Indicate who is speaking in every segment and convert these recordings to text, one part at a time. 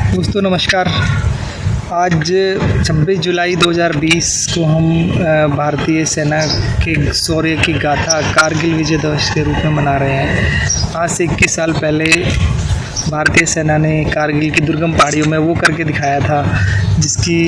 Speaker 1: दोस्तों नमस्कार। आज 26 जुलाई 2020 को हम भारतीय सेना के शौर्य की गाथा कारगिल विजय दिवस के रूप में मना रहे हैं। आज से 21 साल पहले भारतीय सेना ने कारगिल की दुर्गम पहाड़ियों में वो करके दिखाया था जिसकी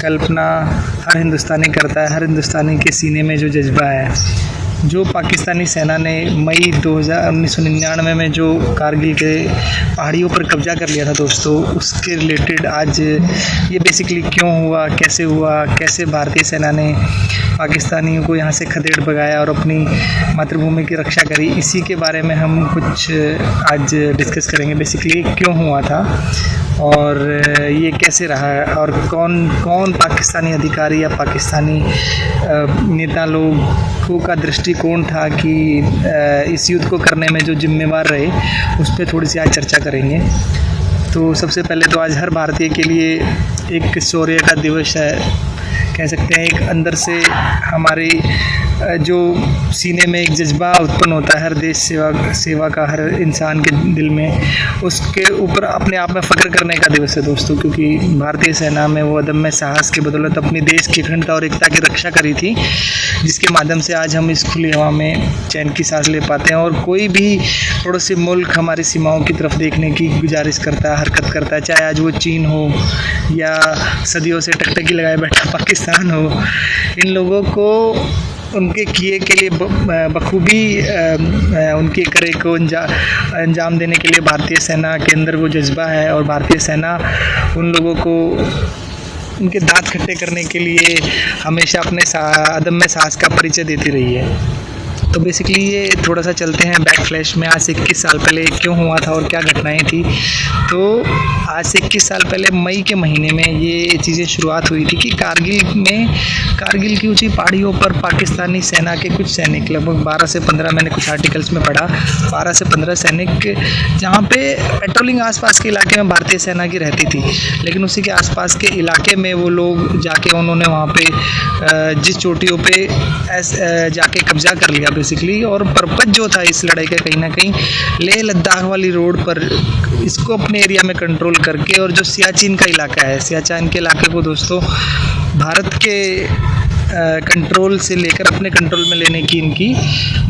Speaker 1: कल्पना हर हिंदुस्तानी करता है। हर हिंदुस्तानी के सीने में जो जज्बा है, जो पाकिस्तानी सेना ने मई 1999 में जो कारगिल के पहाड़ियों पर कब्जा कर लिया था दोस्तों, उसके रिलेटेड आज ये बेसिकली क्यों हुआ, कैसे भारतीय सेना ने पाकिस्तानियों को यहाँ से खदेड़ भगाया और अपनी मातृभूमि की रक्षा करी, इसी के बारे में हम कुछ आज डिस्कस करेंगे। बेसिकली क्यों हुआ था और ये कैसे रहा है और कौन कौन पाकिस्तानी अधिकारी या पाकिस्तानी नेता लोगों का दृष्टिकोण था कि इस युद्ध को करने में जो जिम्मेवार रहे, उस पर थोड़ी सी आज चर्चा करेंगे। तो सबसे पहले तो आज हर भारतीय के लिए एक शौर्य का दिवस है, कह सकते हैं। एक अंदर से हमारी जो सीने में एक जज्बा उत्पन्न होता है हर देश सेवा का हर इंसान के दिल में, उसके ऊपर अपने आप में फ़ख्र करने का दिवस है दोस्तों। क्योंकि भारतीय सेना में वो अदम्य साहस की बदौलत अपनी देश की अखंडता और एकता की रक्षा करी थी, जिसके माध्यम से आज हम इस खुली हवा में चैन की सांस ले पाते हैं और कोई भी पड़ोसी मुल्क हमारी सीमाओं की तरफ देखने की गुजारिश करता है, हरकत करता है, चाहे आज वो चीन हो या सदियों से टकटकी लगाए बैठा पाकिस्तान हो। इन लोगों को उनके किए के लिए बखूबी उनके करे को अंजाम देने के लिए भारतीय सेना के अंदर वो जज्बा है और भारतीय सेना उन लोगों को उनके दांत खट्टे करने के लिए हमेशा अपने अदम्य साहस का परिचय देती रही है। तो बेसिकली ये थोड़ा सा चलते हैं बैक फ्लैश में। आज से 21 साल पहले क्यों हुआ था और क्या घटनाएं थी। तो आज से 21 साल पहले मई के महीने में ये चीज़ें शुरुआत हुई थी कि कारगिल की ऊंची पहाड़ियों पर पाकिस्तानी सेना के कुछ सैनिक, लगभग 12 से 15, मैंने कुछ आर्टिकल्स में पढ़ा, 12 से 15 सैनिक जहाँ पे पेट्रोलिंग आसपास के इलाके में भारतीय सेना की रहती थी, लेकिन उसी के आसपास के इलाके में वो लोग जाके उन्होंने वहाँ पे जिस चोटियों पे जाके कब्जा कर लिया बेसिकली। और पर्पज जो था इस लड़ाई का कहीं ना कहीं लेह लद्दाख वाली रोड पर इसको अपने एरिया में कंट्रोल करके, और जो सियाचिन का इलाका है, सियाचिन के इलाके को दोस्तों भारत के कंट्रोल से लेकर अपने कंट्रोल में लेने की इनकी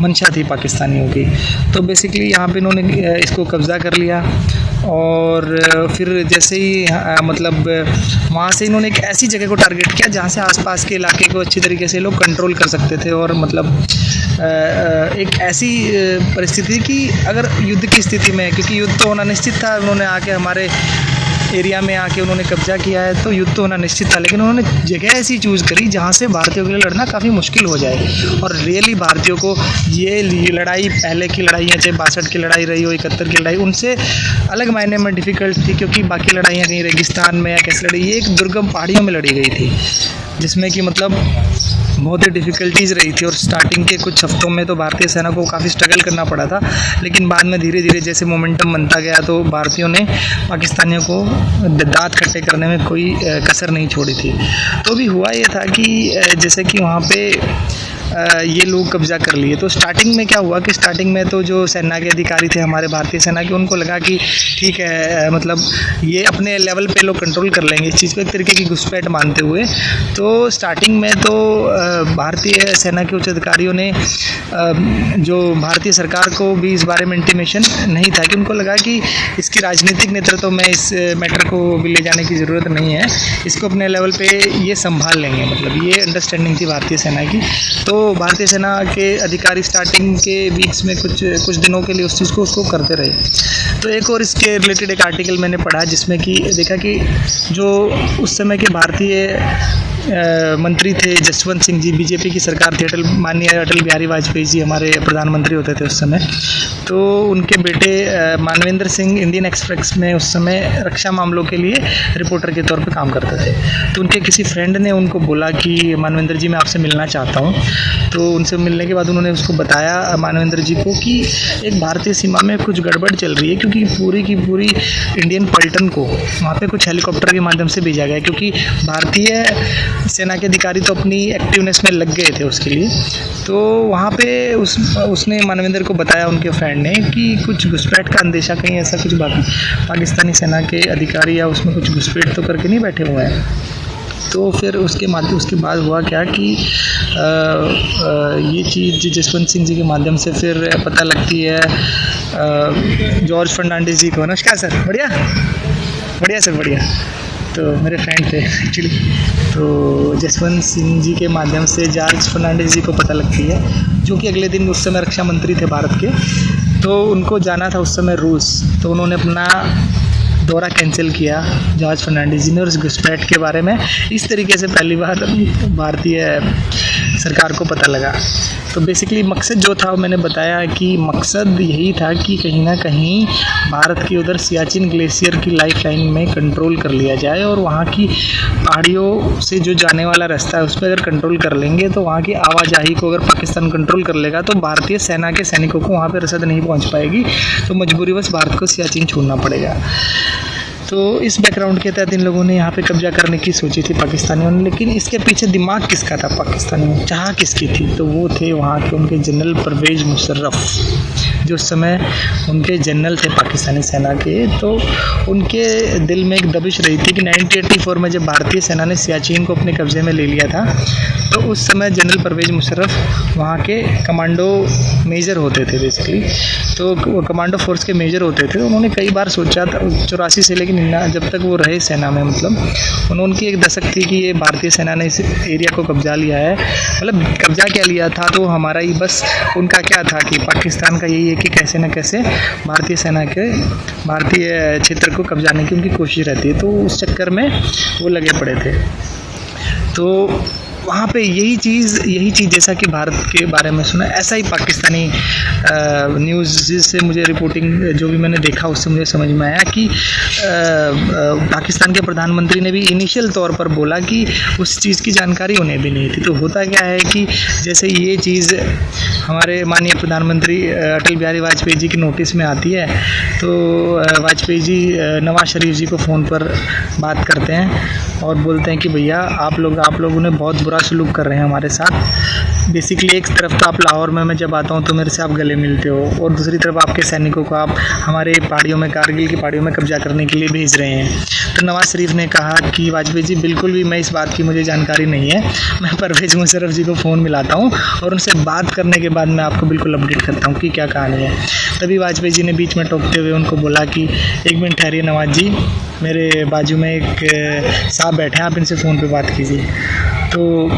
Speaker 1: मंशा थी पाकिस्तानियों की। तो बेसिकली यहाँ पे इन्होंने इसको कब्ज़ा कर लिया और फिर जैसे ही मतलब वहाँ से इन्होंने एक ऐसी जगह को टारगेट किया जहाँ से आसपास के इलाके को अच्छी तरीके से लोग कंट्रोल कर सकते थे। और मतलब एक ऐसी परिस्थिति कि अगर युद्ध की स्थिति में, क्योंकि युद्ध तो होना निश्चित था, उन्होंने आके हमारे एरिया में आके उन्होंने कब्जा किया है तो युद्ध तो होना निश्चित था, लेकिन उन्होंने जगह ऐसी चूज़ करी जहाँ से भारतीयों के लिए लड़ना काफ़ी मुश्किल हो जाए। और रियली भारतीयों को ये लड़ाई, पहले की लड़ाइयाँ चाहे 62 की लड़ाई रही हो, 71 की लड़ाई, उनसे अलग मायने में डिफ़िकल्ट थी, क्योंकि बाकी लड़ाइयाँ कहीं रेगिस्तान में या कैसे लड़ी, ये एक दुर्गम पहाड़ियों में लड़ी गई थी, जिसमें कि मतलब बहुत ही डिफ़िकल्टीज़ रही थी। और स्टार्टिंग के कुछ हफ्तों में तो भारतीय सेना को काफ़ी स्ट्रगल करना पड़ा था, लेकिन बाद में धीरे धीरे जैसे मोमेंटम बनता गया तो भारतीयों ने पाकिस्तानियों को दांत खट्टे करने में कोई कसर नहीं छोड़ी थी। तो भी हुआ ये था कि जैसे कि वहाँ पे ये लोग कब्जा कर लिए। तो स्टार्टिंग में क्या हुआ कि स्टार्टिंग में तो जो सेना के अधिकारी थे हमारे भारतीय सेना के, उनको लगा कि ठीक है, मतलब ये अपने लेवल पे लोग कंट्रोल कर लेंगे इस चीज़ को, एक तरीके की घुसपैठ मानते हुए। तो स्टार्टिंग में तो भारतीय सेना के उच्च अधिकारियों ने जो भारतीय सरकार को भी इस बारे में इंटीमेशन नहीं था, कि उनको लगा कि इसकी राजनीतिक नेतृत्व में इस मैटर को भी ले जाने की ज़रूरत नहीं है, इसको अपने लेवल पर ये संभाल लेंगे, मतलब ये अंडरस्टैंडिंग थी भारतीय सेना की। तो भारतीय सेना के अधिकारी स्टार्टिंग के वीक्स में कुछ दिनों के लिए उस चीज़ को उसको करते रहे। तो एक और इसके रिलेटेड एक आर्टिकल मैंने पढ़ा जिसमें कि देखा कि जो उस समय के भारतीय मंत्री थे जसवंत सिंह जी, बीजेपी की सरकार थी, माननीय अटल बिहारी वाजपेयी जी हमारे प्रधानमंत्री होते थे उस समय। तो उनके बेटे मानवेंद्र सिंह इंडियन एक्सप्रेस में उस समय रक्षा मामलों के लिए रिपोर्टर के तौर पे काम करते थे। तो उनके किसी फ्रेंड ने उनको बोला कि मानवेंद्र जी मैं आपसे मिलना चाहता हूँ। तो उनसे मिलने के बाद उन्होंने उसको बताया मानवेंद्र जी को कि एक भारतीय सीमा में कुछ गड़बड़ चल रही है, क्योंकि पूरी की पूरी इंडियन पलटन को वहाँ पे कुछ हेलीकॉप्टर के माध्यम से भेजा गया, क्योंकि भारतीय सेना के अधिकारी तो अपनी एक्टिवनेस में लग गए थे उसके लिए। तो वहाँ पे उसने मानवेंद्र को बताया उनके फ्रेंड ने कि कुछ घुसपैठ का अंदेशा, कहीं ऐसा कुछ पाकिस्तानी सेना के अधिकारी या उसमें कुछ घुसपैठ तो करके नहीं बैठे हुए हैं। तो फिर उसके बाद हुआ क्या कि ये चीज़ जसवंत सिंह जी के माध्यम से फिर पता लगती है जॉर्ज फर्नांडिस जी को। नमस्कार सर, बढ़िया बढ़िया सर, बढ़िया। तो मेरे फ्रेंड थे एक्चुअली, तो जसवंत सिंह जी के माध्यम से जॉर्ज फर्नांडिस जी को पता लगती है, जो कि अगले दिन उस समय रक्षा मंत्री थे भारत के। तो उनको जाना था उस समय रूस, तो उन्होंने अपना दौरा कैंसिल किया जॉर्ज फर्नांडिस जी ने, और उस घुसपैठ के बारे में इस तरीके से पहली बार भारतीय सरकार को पता लगा। तो बेसिकली मकसद जो था वो मैंने बताया कि मकसद यही था कि कहीं ना कहीं भारत की उधर सियाचिन ग्लेशियर की लाइफ लाइन में कंट्रोल कर लिया जाए, और वहाँ की पहाड़ियों से जो जाने वाला रास्ता है उस पर अगर कंट्रोल कर लेंगे तो वहाँ की आवाजाही को अगर पाकिस्तान कंट्रोल कर लेगा तो भारतीय सेना के सैनिकों को वहाँ पर रसद नहीं पहुँच पाएगी, तो मजबूरीवश भारत को सियाचिन छोड़ना पड़ेगा। तो इस बैकग्राउंड के तहत इन लोगों ने यहाँ पे कब्जा करने की सोची थी पाकिस्तानियों ने। लेकिन इसके पीछे दिमाग किसका था पाकिस्तानियों में, चाह किसकी थी? तो वो थे वहाँ के उनके जनरल परवेज मुशर्रफ, जो उस समय उनके जनरल थे पाकिस्तानी सेना के। तो उनके दिल में एक दबिश रही थी कि 1984 में जब भारतीय सेना ने सियाचिन को अपने कब्जे में ले लिया था, तो उस समय जनरल परवेज मुशर्रफ वहाँ के कमांडो मेजर होते थे बेसिकली, तो वो कमांडो फोर्स के मेजर होते थे। उन्होंने कई बार सोचा था 84 से लेकिन जब तक वो रहे सेना में, मतलब उनकी एक दशक थी कि ये भारतीय सेना ने इस एरिया को कब्जा लिया है। मतलब कब्जा क्या लिया था तो हमारा ही, बस उनका क्या था कि पाकिस्तान का यही है कि कैसे न कैसे भारतीय सेना के भारतीय क्षेत्र को कब्जाने की उनकी कोशिश रहती है। तो उस चक्कर में वो लगे पड़े थे। तो वहाँ पे यही चीज़ जैसा कि भारत के बारे में सुना, ऐसा ही पाकिस्तानी न्यूज़ से मुझे रिपोर्टिंग जो भी मैंने देखा उससे मुझे समझ में आया कि पाकिस्तान के प्रधानमंत्री ने भी इनिशियल तौर पर बोला कि उस चीज़ की जानकारी उन्हें भी नहीं थी। तो होता क्या है कि जैसे ये चीज़ हमारे माननीय प्रधानमंत्री अटल बिहारी वाजपेयी जी की नोटिस में आती है, तो वाजपेयी जी नवाज शरीफ जी को फ़ोन पर बात करते हैं और बोलते हैं कि भैया आप लोग उन्हें बहुत बुरा सलूक कर रहे हैं हमारे साथ। बेसिकली एक तरफ तो आप लाहौर में मैं जब आता हूँ तो मेरे से आप गले मिलते हो, और दूसरी तरफ आपके सैनिकों को आप हमारे पहाड़ियों में, कारगिल की पहाड़ियों में कब्जा करने के लिए भेज रहे हैं। तो नवाज शरीफ ने कहा कि वाजपेयी जी बिल्कुल भी मैं इस बात की मुझे जानकारी नहीं है, मैं परवेज मुशर्रफ जी को फ़ोन मिलाता हूँ और उनसे बात करने के बाद मैं आपको बिल्कुल अपडेट करता हूँ कि क्या कहानी है। तभी वाजपेयी जी ने बीच में टोकते हुए उनको बोला कि एक मिनट ठहरिए नवाज जी, मेरे बाजू में एक साहब बैठे हैं, आप इनसे फ़ोन पे बात कीजिए। तो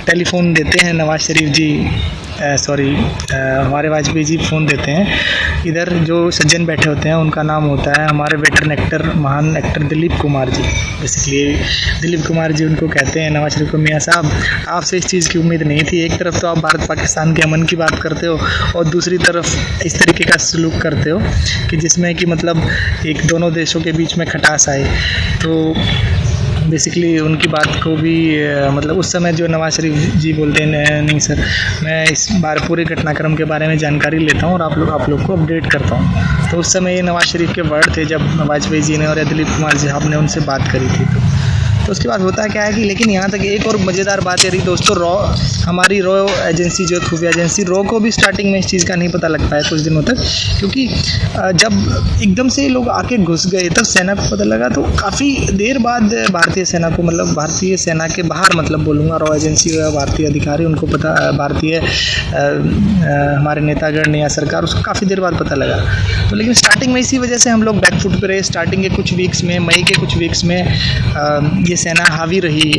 Speaker 1: टेलीफ़ोन देते हैं नवाज शरीफ जी, हमारे वाजपेयी जी फ़ोन देते हैं। इधर जो सज्जन बैठे होते हैं उनका नाम होता है हमारे वेटरन एक्टर, महान एक्टर दिलीप कुमार जी। बेसिकली दिलीप कुमार जी उनको कहते हैं नवाज शरीफ को, मियाँ साहब आपसे इस चीज़ की उम्मीद नहीं थी। एक तरफ तो आप भारत पाकिस्तान के अमन की बात करते हो और दूसरी तरफ इस तरीके का सलूक करते हो कि जिसमें कि मतलब एक दोनों देशों के बीच में खटास आए। तो बेसिकली उनकी बात को भी मतलब उस समय जो नवाज शरीफ जी बोलते हैं नहीं सर, मैं इस बार पूरे घटनाक्रम के बारे में जानकारी लेता हूँ और आप लोग को अपडेट करता हूँ। तो उस समय ये नवाज शरीफ के वर्ड थे जब वाजपेयी जी ने और दिलीप कुमार साहब ने उनसे बात करी थी। तो उसके बाद होता क्या है कि लेकिन यहाँ तक एक और मज़ेदार बात ये रही दोस्तों, हमारी रॉ एजेंसी जो खुफिया एजेंसी रॉ को भी स्टार्टिंग में इस चीज़ का नहीं पता लग पाया कुछ दिनों तक, क्योंकि जब एकदम से लोग आके घुस गए तब सेना को पता लगा। तो काफ़ी देर बाद भारतीय सेना को, मतलब भारतीय सेना के बाहर मतलब बोलूँगा रॉ एजेंसी या भारतीय अधिकारी, उनको पता, भारतीय हमारे नेतागण या सरकार, उसको काफ़ी देर बाद पता लगा। तो लेकिन स्टार्टिंग में इसी वजह से हम लोग बैकफुट पे रहे। स्टार्टिंग के कुछ वीक्स में, मई के कुछ वीक्स में ये सेना हावी रही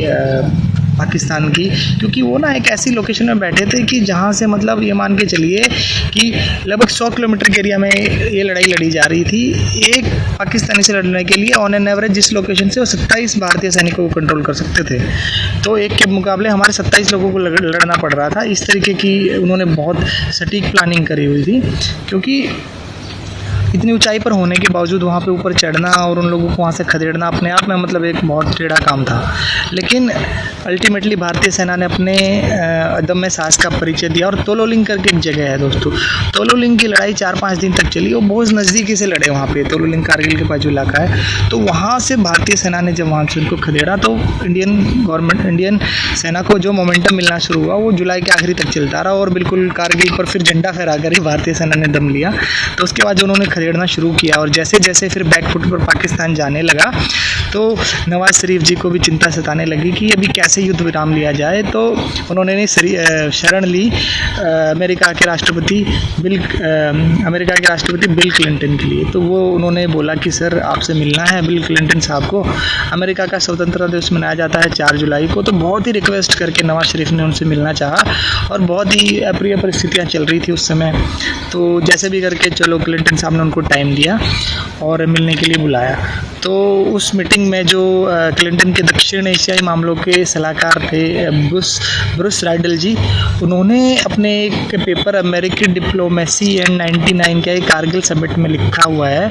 Speaker 1: पाकिस्तान की, क्योंकि वो ना एक ऐसी लोकेशन में बैठे थे कि जहाँ से मतलब ये मान के चलिए कि लगभग 100 किलोमीटर के एरिया में ये लड़ाई लड़ी जा रही थी एक पाकिस्तानी से लड़ने के लिए। ऑन एन एवरेज जिस लोकेशन से वो 27 भारतीय सैनिकों को कंट्रोल कर सकते थे, तो एक के मुकाबले हमारे 27 लोगों को लड़ना पड़ रहा था। इस तरीके की उन्होंने बहुत सटीक प्लानिंग करी हुई थी, क्योंकि इतनी ऊंचाई पर होने के बावजूद वहाँ पे ऊपर चढ़ना और उन लोगों को वहाँ से खदेड़ना अपने आप में मतलब एक बहुत टेढ़ा काम था। लेकिन अल्टीमेटली भारतीय सेना ने अपने अदम्य साहस का परिचय दिया। और तोलोलिंग करके एक जगह है दोस्तों, तोलोलिंग की लड़ाई 4-5 दिन तक चली और बहुत नज़दीकी से लड़े वहाँ पे। तोलोलिंग कारगिल के बाजू इलाका है, तो वहाँ से भारतीय सेना ने जब वहाँ से उनको खदेड़ा तो इंडियन सेना को जो मोमेंटम मिलना शुरू हुआ वो जुलाई के आखिरी तक चलता रहा और बिल्कुल कारगिल पर फिर झंडा फहरा कर ही भारतीय सेना ने दम लिया। तो उसके बाद उन्होंने खदेड़ना शुरू किया और जैसे जैसे फिर बैकफुट पर पाकिस्तान जाने लगा तो नवाज शरीफ जी को भी चिंता सताने लगी कि अभी कैसे युद्ध विराम लिया जाए। तो उन्होंने शरण ली अमेरिका के राष्ट्रपति बिल क्लिंटन के लिए। तो वो उन्होंने बोला कि सर आपसे मिलना है बिल क्लिंटन साहब को। अमेरिका का स्वतंत्रता दिवस मनाया जाता है 4 जुलाई को, तो बहुत ही रिक्वेस्ट करके नवाज शरीफ ने उनसे मिलना चाहा और बहुत ही अप्रिय परिस्थितियाँ चल रही थी उस समय। तो जैसे भी करके चलो क्लिंटन साहब ने उनको टाइम दिया और मिलने के लिए बुलाया। तो उस मीटिंग में जो क्लिंटन के दक्षिण एशियाई मामलों के सलाहकार थे ब्रूस राइडल जी, उन्होंने अपने एक पेपर अमेरिकी डिप्लोमेसी एंड 99 के कारगिल समिट में लिखा हुआ है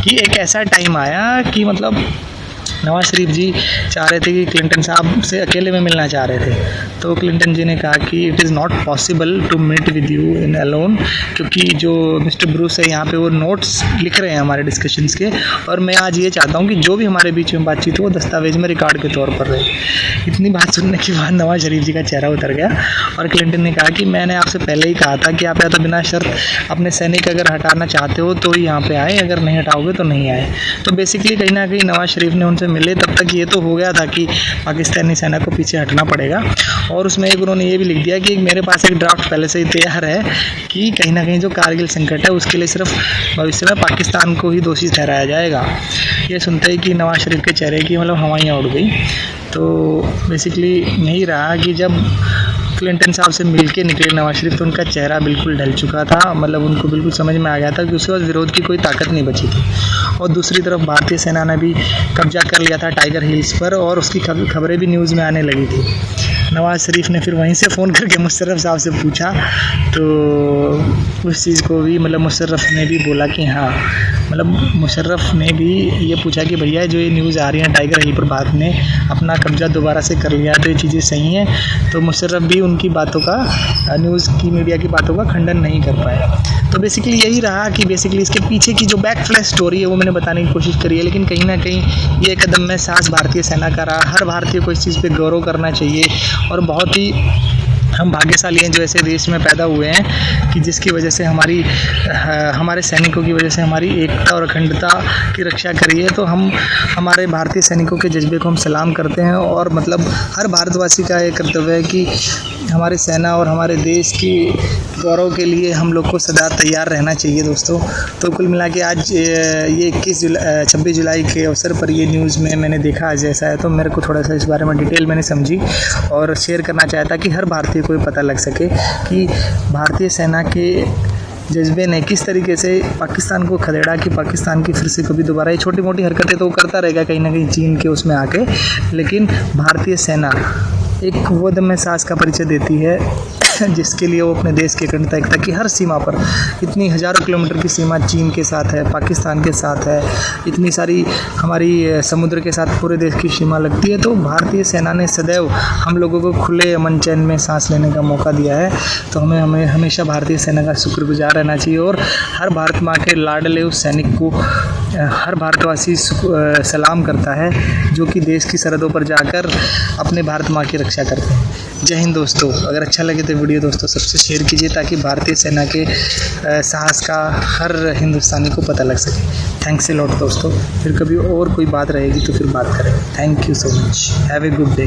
Speaker 1: कि एक ऐसा टाइम आया कि मतलब नवाज शरीफ जी चाह रहे थे कि क्लिंटन साहब से अकेले में मिलना चाह रहे थे। तो क्लिंटन जी ने कहा कि it is not possible to meet with you in alone, क्योंकि जो मिस्टर ब्रूस है यहाँ पे वो नोट्स लिख रहे हैं हमारे डिस्कशंस के, और मैं आज ये चाहता हूँ कि जो भी हमारे बीच में बातचीत हो वो दस्तावेज में रिकॉर्ड के तौर पर रहे। इतनी बात सुनने के बाद नवाज शरीफ जी का चेहरा उतर गया और क्लिंटन ने कहा कि मैंने आपसे पहले ही कहा था कि आप या तो बिना शर्त अपने सैनिक अगर हटाना चाहते हो तो ही यहाँ पे आए, अगर नहीं हटाओगे तो नहीं आए। तो बेसिकली कहीं ना कहीं नवाज शरीफ ने उनसे मिले तब तक ये तो हो गया था कि पाकिस्तानी सेना को पीछे हटना पड़ेगा। और उसमें एक उन्होंने ये भी लिख दिया कि मेरे पास एक ड्राफ्ट पहले से ही तैयार है कि कहीं ना कहीं जो कारगिल संकट है उसके लिए सिर्फ भविष्य में पाकिस्तान को ही दोषी ठहराया जाएगा। ये सुनते ही कि नवाज शरीफ के चेहरे की मतलब हवाइयाँ उड़ गई। तो बेसिकली यही रहा कि जब क्लिंटन साहब से मिल के निकले नवाज शरीफ तो उनका चेहरा बिल्कुल ढल चुका था। मतलब उनको बिल्कुल समझ में आ गया था कि उसके बाद विरोध की कोई ताकत नहीं बची थी। और दूसरी तरफ भारतीय सेना ने भी कब्जा कर लिया था टाइगर हिल्स पर और उसकी खबरें भी न्यूज़ में आने लगी थी। नवाज शरीफ ने फिर वहीं से फ़ोन करके मुशर्रफ साहब से पूछा, तो उस चीज़ को भी मतलब मुशर्रफ ने भी बोला कि हाँ, मतलब मुशर्रफ ने भी ये पूछा कि भैया जो ये न्यूज़ आ रही है टाइगर हिल पर भारत ने अपना कब्जा दोबारा से कर लिया तो ये चीज़ें सही हैं। तो मुशर्रफ भी उनकी बातों का, न्यूज़ की मीडिया की बातों का खंडन नहीं कर पाए। तो बेसिकली यही रहा कि बेसिकली इसके पीछे की जो बैक फ्लैश स्टोरी है वो मैंने बताने की कोशिश करी है, लेकिन कहीं ना कहीं ये कदम में साहस भारतीय सेना का रहा। हर भारतीय को इस चीज़ पे गौरव करना चाहिए और बहुत ही हम भाग्यशाली हैं जो ऐसे देश में पैदा हुए हैं कि जिसकी वजह से हमारे सैनिकों की वजह से हमारी एकता और अखंडता की रक्षा करी है। तो हम हमारे भारतीय सैनिकों के जज्बे को हम सलाम करते हैं और मतलब हर भारतवासी का ये कर्तव्य है कि हमारी सेना और हमारे देश की गौरव के लिए हम लोग को सदा तैयार रहना चाहिए दोस्तों। तो कुल मिला के आज ये 26 जुलाई के अवसर पर ये न्यूज़ में मैंने देखा आज ऐसा है, तो मेरे को थोड़ा सा इस बारे में डिटेल मैंने समझी और शेयर करना चाहता कि हर भारतीय को ये पता लग सके कि भारतीय सेना के जज्बे ने किस तरीके से पाकिस्तान को खदेड़ा कि पाकिस्तान की फिर से कभी दोबारा ये छोटी मोटी हरकतें तो करता रहेगा कहीं ना कहीं चीन के उसमें आके, लेकिन भारतीय सेना एक वो दम साहस का परिचय देती है जिसके लिए वो अपने देश की अखंडता एकता की हर सीमा पर, इतनी हज़ारों किलोमीटर की सीमा चीन के साथ है, पाकिस्तान के साथ है, इतनी सारी हमारी समुद्र के साथ पूरे देश की सीमा लगती है। तो भारतीय सेना ने सदैव हम लोगों को खुले अमन चैन में सांस लेने का मौका दिया है। तो हमें हमेशा भारतीय सेना का शुक्रगुजार रहना चाहिए और हर भारत माँ के लाडले उस सैनिक को हर भारतवासी सलाम करता है जो कि देश की सरहदों पर जाकर अपने भारत माँ की रक्षा करते हैं। जय हिंद दोस्तों। अगर अच्छा लगे तो वीडियो दोस्तों सबसे शेयर कीजिए ताकि भारतीय सेना के साहस का हर हिंदुस्तानी को पता लग सके। थैंक्स ए लॉट दोस्तों। फिर कभी और कोई बात रहेगी तो फिर बात करें। Thank you so much. Have a good day.